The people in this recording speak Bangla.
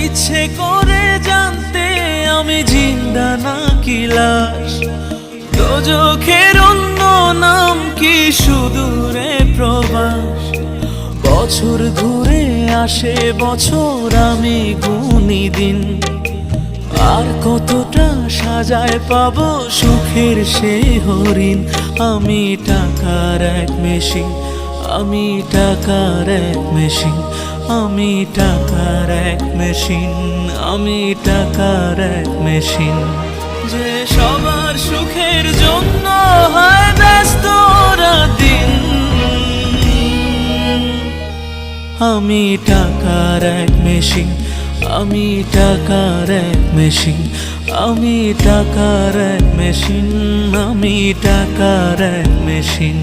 ইচ্ছে করে জানতে আমি জিন্দা নাকি লাশ, দোজখের অন্য নাম কি সুদূরে প্রবাস। বছর ঘুরে আসে বছর, আমি গুনি দিন, আর কতটা সাজায় পাবো সুখের সে হরিণ। আমি টাকার এক মেশিন, আমি টাকার এক মেশিন, আমি টাকার এক মেশিন, আমি টাকার এক মেশিন। যে সবার সুখের জন্য হয় ব্যস্ত দিন। আমি টাকার এক মেশিন, আমি টাকার এক মেশিন, আমি টাকার এক মেশিন, আমি টাকার এক মেশিন।